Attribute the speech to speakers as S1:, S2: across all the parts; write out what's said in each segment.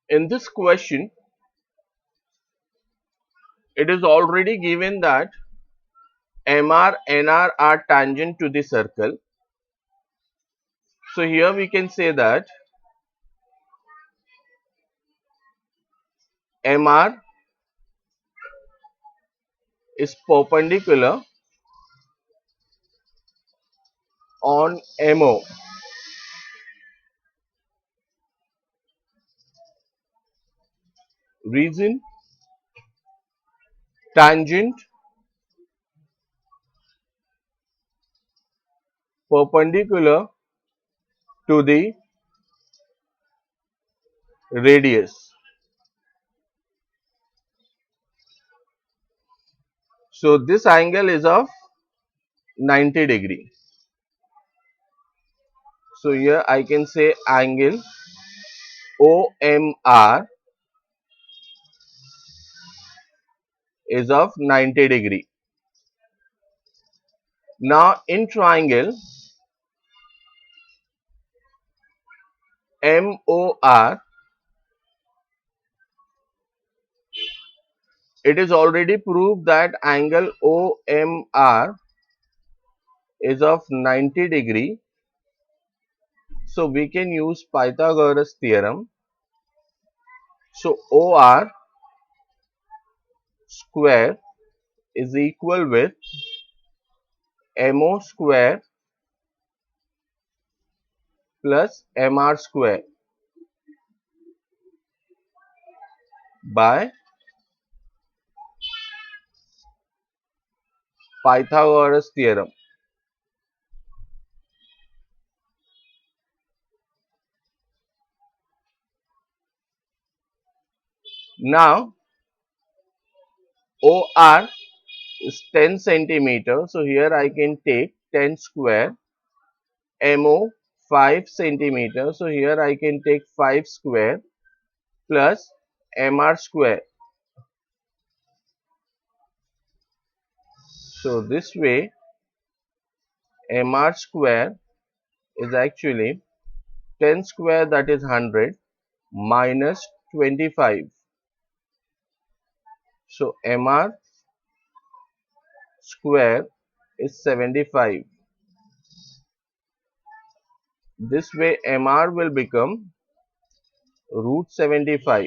S1: In this question, it is already given that MR, NR are tangent to the circle. So here we can say that MR is perpendicular on MO. Reason, tangent perpendicular to the radius. So this angle is of 90 degree. So here I can say angle OMR is of 90 degree. Now in triangle MOR, it is already proved that angle OMR is of 90 degree. So we can use Pythagoras theorem. So OR square is equal with MO square plus MR square by Pythagoras theorem. Now OR is 10 centimeter. So here I can take 10 square. MO 5 centimeter. So here I can take 5 square plus MR square. So this way MR square is actually 10 square, that is 100, minus 25. So MR square is 75. This way MR will become root 75.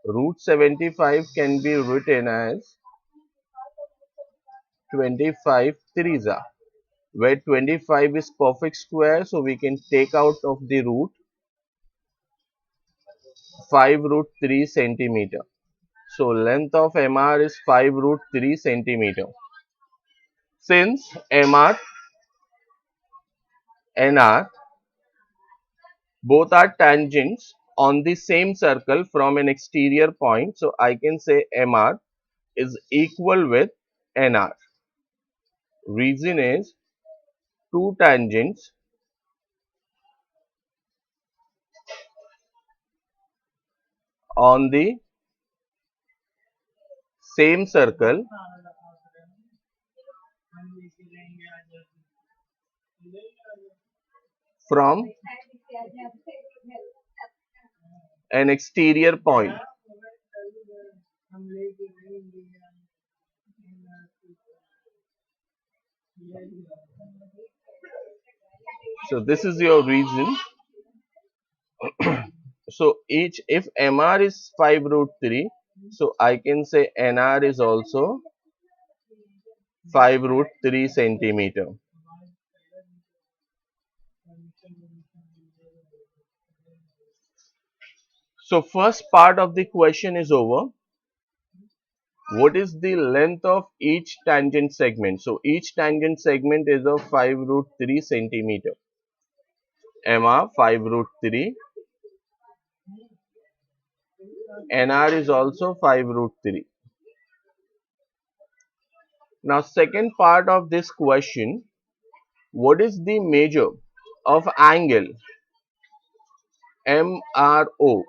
S1: Root 75 can be written as 25 threes, where 25 is perfect square, so we can take out of the root 5 root 3 centimeter. So length of MR is 5 root 3 centimeter. Since MR, NR both are tangents on the same circle from an exterior point, so I can say MR is equal with NR. Reason is two tangents on the same circle from an exterior point. So this is your reason. So each, if MR is 5 root 3, so I can say NR is also 5 root 3 centimeter. So first part of the question is over. What is the length of each tangent segment? So each tangent segment is of 5 root 3 centimeter. MR 5 root 3. NR is also 5 root 3. Now second part of this question, what is the measure of angle MRO?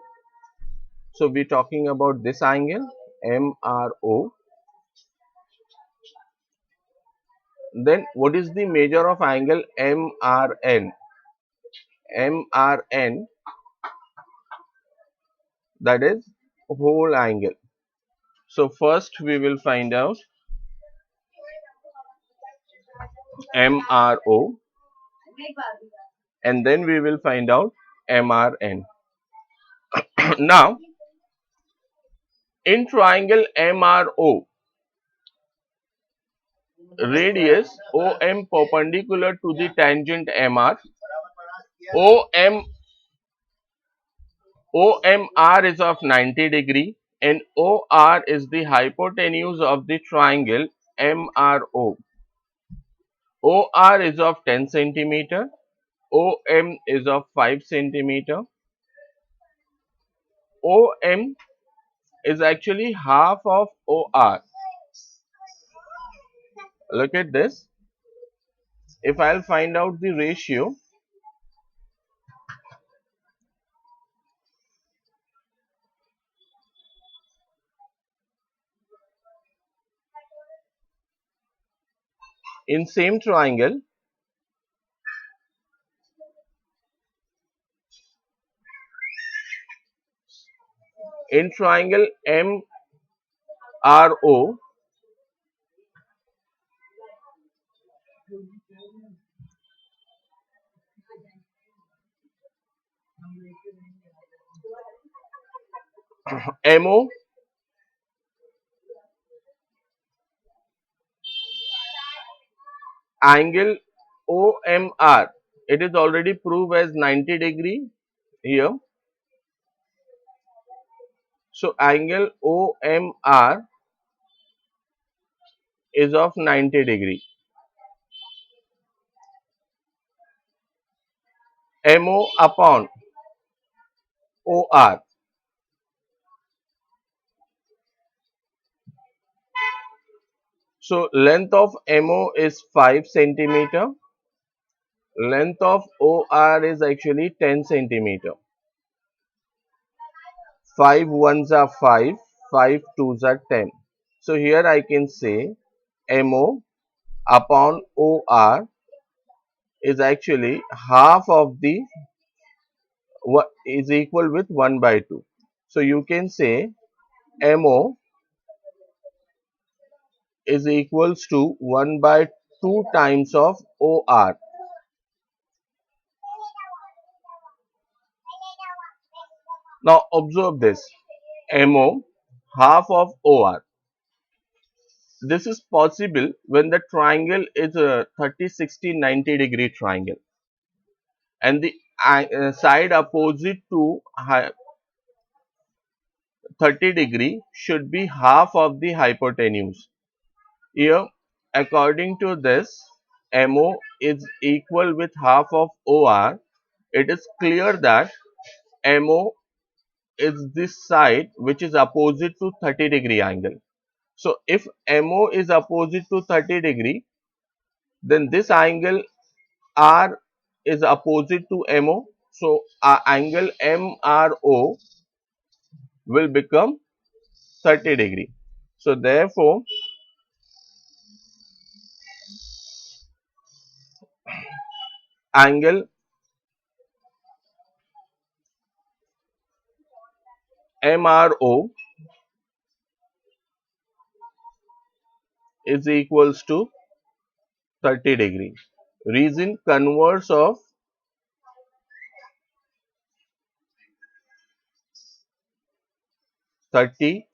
S1: So we're talking about this angle MRO. Then what is the measure of angle MRN? MRN that is whole angle. So first we will find out MRO, and then we will find out MRN. Now in triangle MRO, radius OM perpendicular to the tangent MR, OM OMR is of 90 degree, and OR is the hypotenuse of the triangle MRO. OR is of 10 centimeter, OM is of 5 centimeter. OM is actually half of OR. Look at this. If I'll find out the ratio, in same triangle, in triangle MRO, MO angle OMR, it is already proved as 90 degree here. So angle OMR is of 90 degree. MO upon OR. So length of MO is 5 centimeter. Length of OR is actually 10 centimeter. 5 ones are 5, 5 twos are 10. So here I can say MO upon OR is actually half of the what is equal with 1 by 2. So you can say MO is equals to 1 by 2 times of OR. Now observe this, MO half of OR. This is possible when the triangle is a 30, 60, 90 degree triangle, and the side opposite to 30 degree should be half of the hypotenuse. Here, according to this, MO is equal with half of OR. It is clear that MO is this side which is opposite to 30 degree angle. So if MO is opposite to 30 degree, then this angle R is opposite to MO. So our angle MRO will become 30 degree. So therefore, angle MRO is equals to 30 degree. Reason, converse of 30,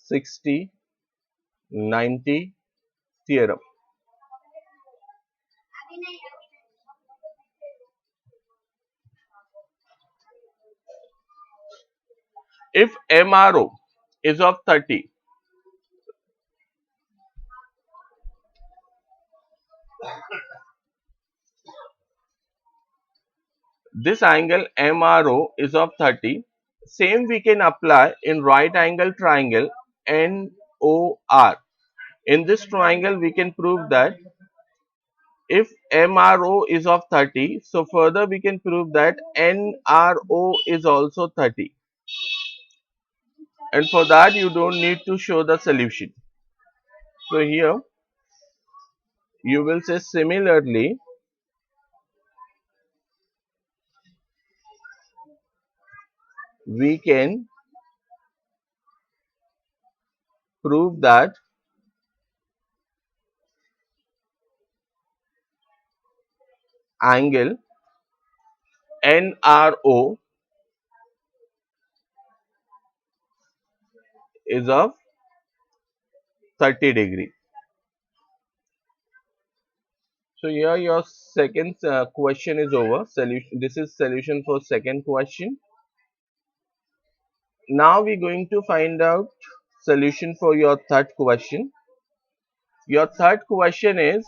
S1: 60, 90 theorem. If MRO is of 30, this angle MRO is of 30, same we can apply in right angle triangle NOR. In this triangle we can prove that if MRO is of 30, so further we can prove that NRO is also 30, and for that you don't need to show the solution. So here you will say similarly we can prove that angle NRO is of 30 degree. So here your second question is over. Solution. This is solution for second question. Now we're going to find out solution for your third question. Your third question is,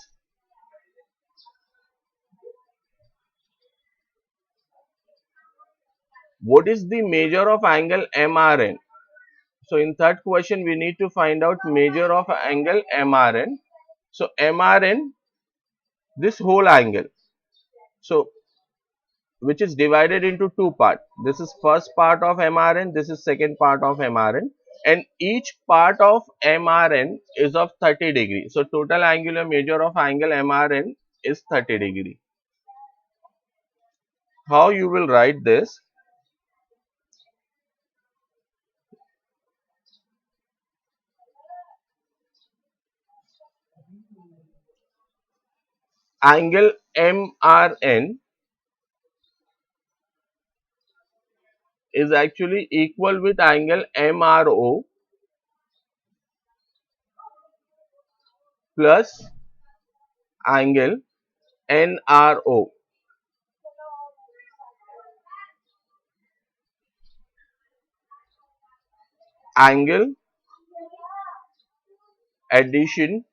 S1: what is the measure of angle MRN? So in third question we need to find out measure of angle MRN. So MRN, this whole angle, so which is divided into two parts. This is first part of MRN, this is second part of MRN, and each part of MRN is of 30 degree. So total angular measure of angle MRN is 30 degree. How you will write this? Angle MRN is actually equal with angle MRO plus angle NRO. Angle addition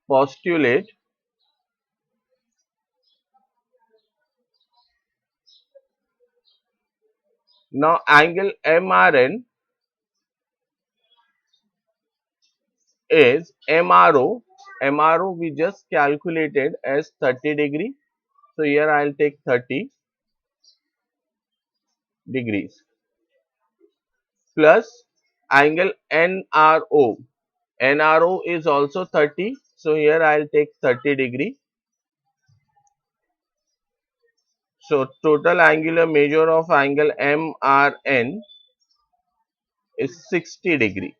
S1: postulate now angle MRN is MRO. MRO we just calculated as 30 degree. So here I'll take 30 degrees plus angle NRO. NRO is also 30. So here I'll take 30 degree. So total angular measure of angle MRN is 60 degree.